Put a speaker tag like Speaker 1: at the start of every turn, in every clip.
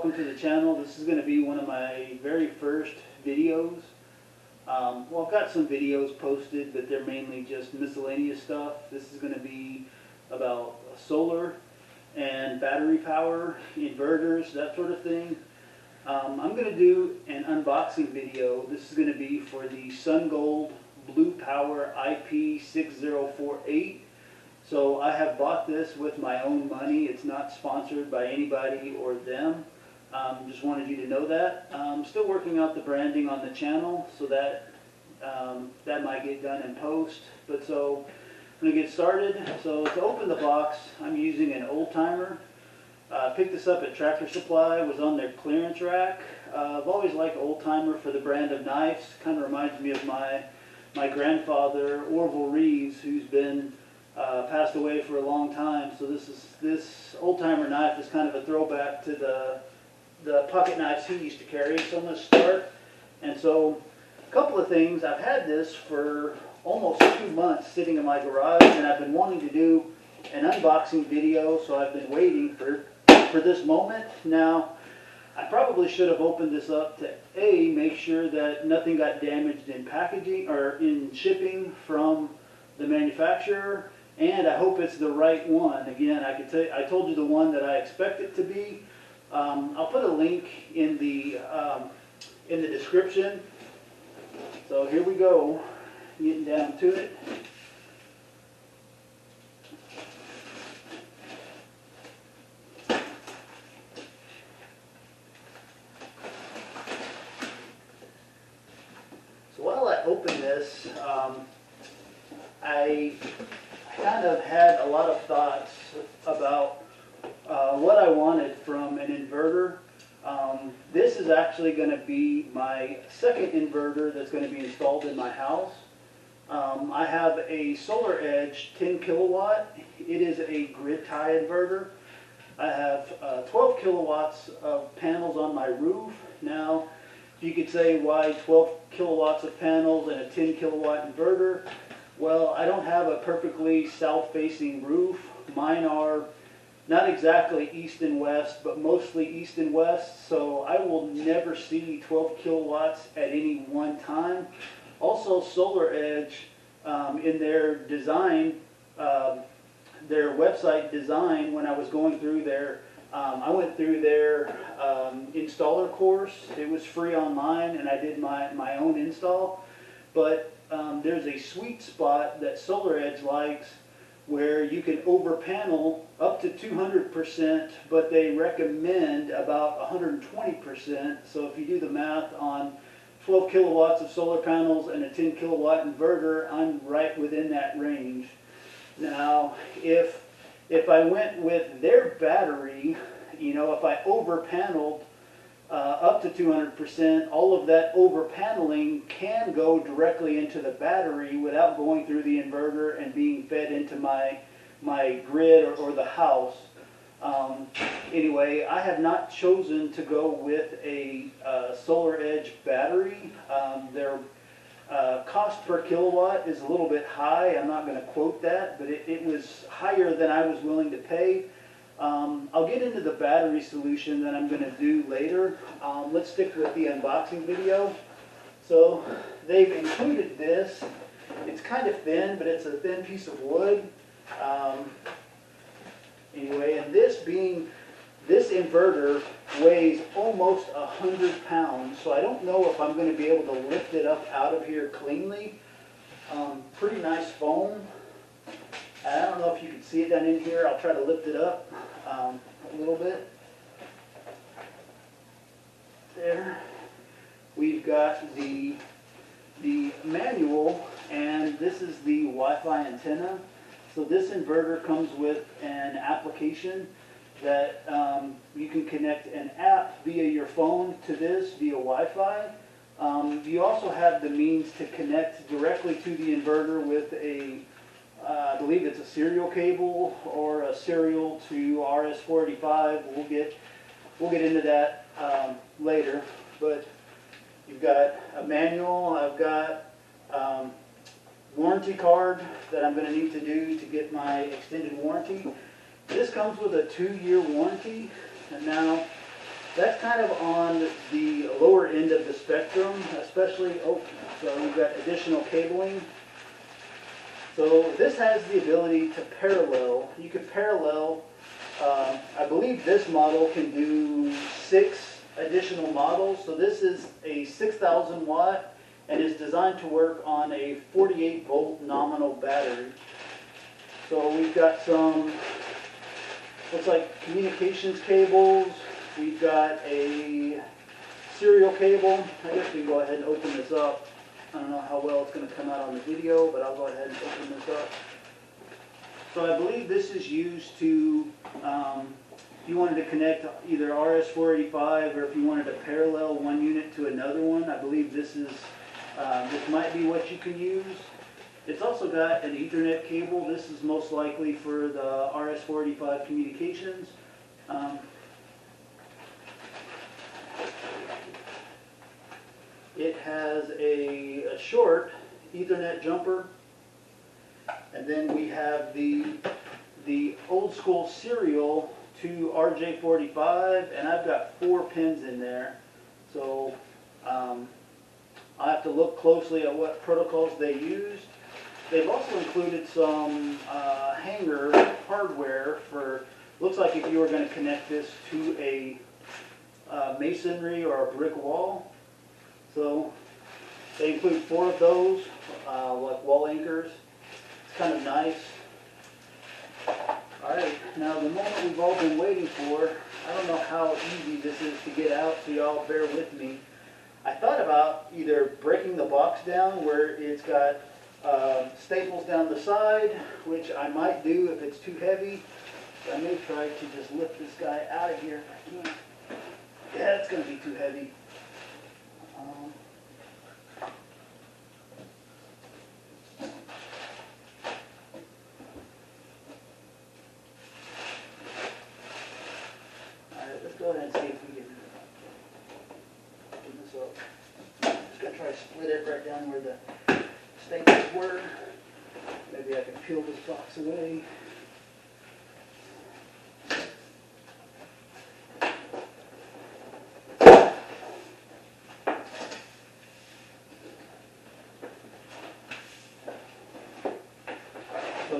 Speaker 1: welcome to the channel. This is going to be one of my very first videos. Well, I've got some videos posted, but they're mainly just miscellaneous stuff. This is going to be about solar and battery power, inverters, that sort of thing. I'm going to do an unboxing video. This is going to be for the SunGold BluePower IP6048. So I have bought this with my own money. It's not sponsored by anybody or them. Just wanted you to know that. I'm still working out the branding on the channel, so that that might get done in post. But so I'm going to get started. So to open the box, I'm using an old timer. Picked this up at Tractor Supply. Was on their clearance rack. I've always liked old timer for the brand of knives. Kind of reminds me of my grandfather Orville Reeves, who's been passed away for a long time. So this old timer knife is kind of a throwback to the pocket knives he used to carry. So I'm going to start. And so a couple of things. I've had this for almost 2 months sitting in my garage, and I've been wanting to do an unboxing video, so I've been waiting for this moment. Now, I probably should have opened this up to make sure that nothing got damaged in packaging or in shipping from the manufacturer, and I hope it's the right one. Again, I told you the one that I expect it to be. I'll put a link in the description. So here we go, getting down to it. So while I open this, I kind of had a lot of thoughts about what I wanted from an inverter. This is actually going to be my second inverter that's going to be installed in my house. I have a Solar Edge 10 kilowatt. It is a grid tie inverter. I have 12 kilowatts of panels on my roof. Now, you could say, why 12 kilowatts of panels and a 10 kilowatt inverter? Well, I don't have a perfectly south-facing roof. Mine are not exactly east and west, but mostly east and west, so I will never see 12 kilowatts at any one time. Also, Solar Edge, in their design, their website design, when I was going through their, I went through their installer course. It was free online, and I did my own install. But there's a sweet spot that Solar Edge likes, where you can over panel up to 200%, but they recommend about 120%. So if you do the math on 12 kilowatts of solar panels and a 10 kilowatt inverter, I'm right within that range. Now, if I went with their battery, you know, if I over paneled up to 200%, all of that over paneling can go directly into the battery without going through the inverter and being fed into my grid or the house. Anyway, I have not chosen to go with a Solar Edge battery. Their cost per kilowatt is a little bit high. I'm not going to quote that, but it was higher than I was willing to pay. I'll get into the battery solution that I'm going to do later. Let's stick with the unboxing video. So they've included this. It's kind of thin, but it's a thin piece of wood. Anyway, and this inverter weighs almost 100 pounds, so I don't know if I'm going to be able to lift it up out of here cleanly. Pretty nice foam. I don't know if you can see it down in here. I'll try to lift it up a little bit. There. We've got the manual, and this is the Wi-Fi antenna. So this inverter comes with an application that you can connect an app via your phone to this via Wi-Fi. You also have the means to connect directly to the inverter with a I believe it's a serial cable or a serial to RS-485. We'll get into that later. But you've got a manual. I've got warranty card that I'm going to need to do to get my extended warranty. This comes with a 2-year warranty. And now that's kind of on the lower end of the spectrum, especially, oh, so we've got additional cabling. So this has the ability to parallel. You could parallel, I believe this model can do 6 additional models. So this is a 6,000 watt and is designed to work on a 48 volt nominal battery. So we've got some, looks like communications cables. We've got a serial cable. I guess we can go ahead and open this up. I don't know how well it's going to come out on the video, but I'll go ahead and open this up. So I believe this is used to, if you wanted to connect either RS485 or if you wanted to parallel one unit to another one, I believe this is, this might be what you can use. It's also got an Ethernet cable. This is most likely for the RS485 communications. It has a short Ethernet jumper, and then we have the old school serial to RJ45, and I've got 4 pins in there. So I have to look closely at what protocols they used. They've also included some hanger hardware for, looks like if you were going to connect this to a masonry or a brick wall. So they include 4 of those, like wall anchors. It's kind of nice. Alright, now the moment we've all been waiting for, I don't know how easy this is to get out, so y'all bear with me. I thought about either breaking the box down where it's got staples down the side, which I might do if it's too heavy. I may try to just lift this guy out of here if I can. Yeah, it's going to be too heavy. Alright, let's go ahead and see if we can open this up. I'm just going to try to split it right down where the staples were. Maybe I can peel this box away. So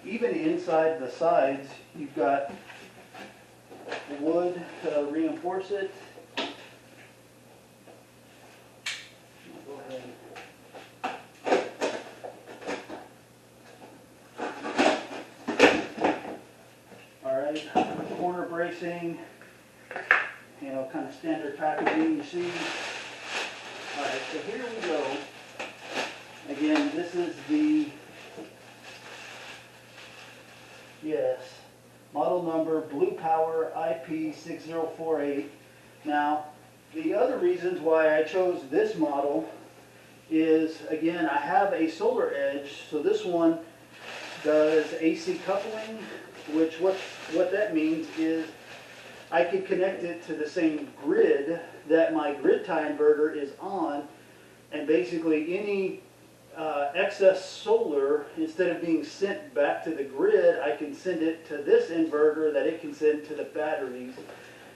Speaker 1: even inside the sides, you've got wood to reinforce it. Go ahead. Alright, corner bracing, you know, kind of standard packaging you see. Alright, so here we go. Again, this is the, yes, model number BluePower IP6048. Now, the other reasons why I chose this model is, again, I have a solar edge, so this one does AC coupling, which what that means is I could connect it to the same grid that my grid tie inverter is on, and basically any excess solar, instead of being sent back to the grid, I can send it to this inverter that it can send to the batteries.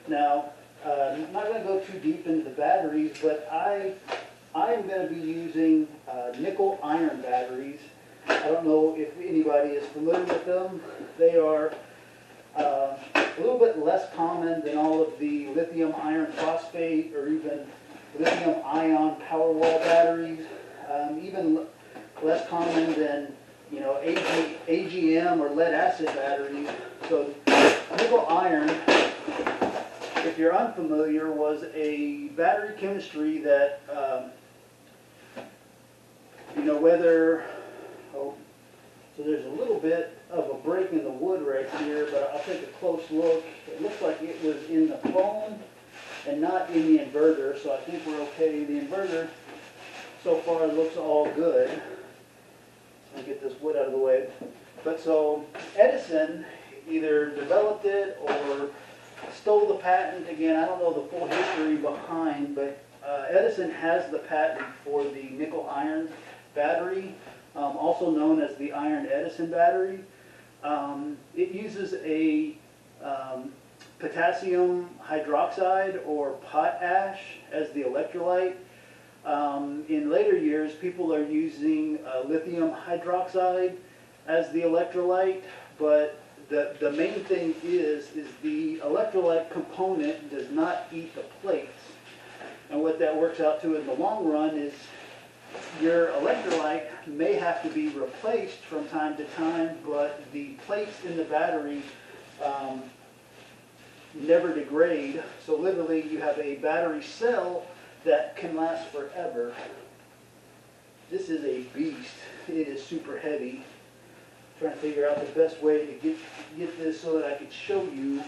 Speaker 1: Now, I'm not going to go too deep into the batteries, but I am going to be using nickel iron batteries. I don't know if anybody is familiar with them. They are a little bit less common than all of the lithium iron phosphate or even lithium ion Powerwall batteries. Even less common than, you know, AGM or lead acid batteries. So nickel iron, if you're unfamiliar, was a battery chemistry that, you know, whether, oh, so there's a little bit of a break in the wood right here, but I'll take a close look. It looks like it was in the foam and not in the inverter, so I think we're okay. The inverter so far looks all good. I'll get this wood out of the way. But so Edison either developed it or stole the patent. Again, I don't know the full history behind, but Edison has the patent for the nickel iron battery, also known as the iron Edison battery. It uses a potassium hydroxide or potash as the electrolyte. In later years, people are using lithium hydroxide as the electrolyte, but the main thing is the electrolyte component does not eat the plates. And what that works out to in the long run is your electrolyte may have to be replaced from time to time, but the plates in the battery never degrade. So literally you have a battery cell that can last forever. This is a beast. It is super heavy. I'm trying to figure out the best way to get this so that I can show you.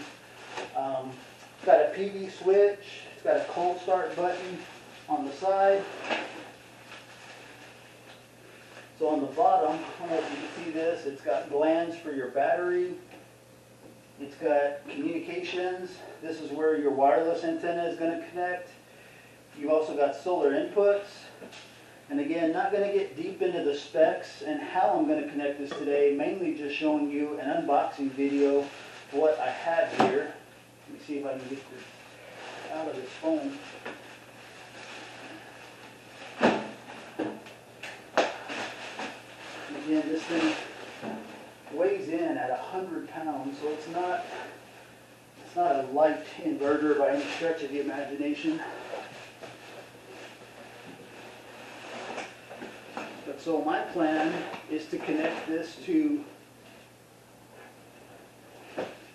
Speaker 1: It's got a PV switch. It's got a cold start button on the side. So on the bottom, I don't know if you can see this, it's got glands for your battery. It's got communications. This is where your wireless antenna is going to connect. You've also got solar inputs. And again, not going to get deep into the specs and how I'm going to connect this today, mainly just showing you an unboxing video of what I have here. Let me see if I can get this out of this phone. And again, this thing weighs in at 100 pounds, so it's not a light inverter by any stretch of the imagination. But so my plan is to connect this to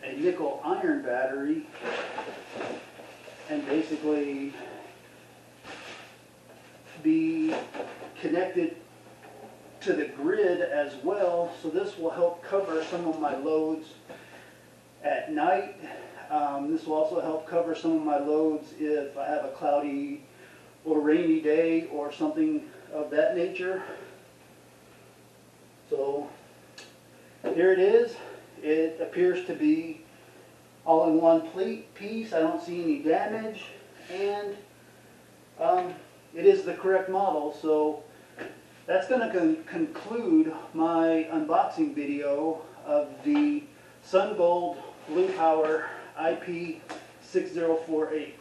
Speaker 1: a nickel iron battery and basically be connected to the grid as well. So this will help cover some of my loads at night. This will also help cover some of my loads if I have a cloudy or rainy day or something of that nature. So here it is. It appears to be all in one piece. I don't see any damage, and it is the correct model. So that's going to conclude my unboxing video of the SunGold BluePower IP6048.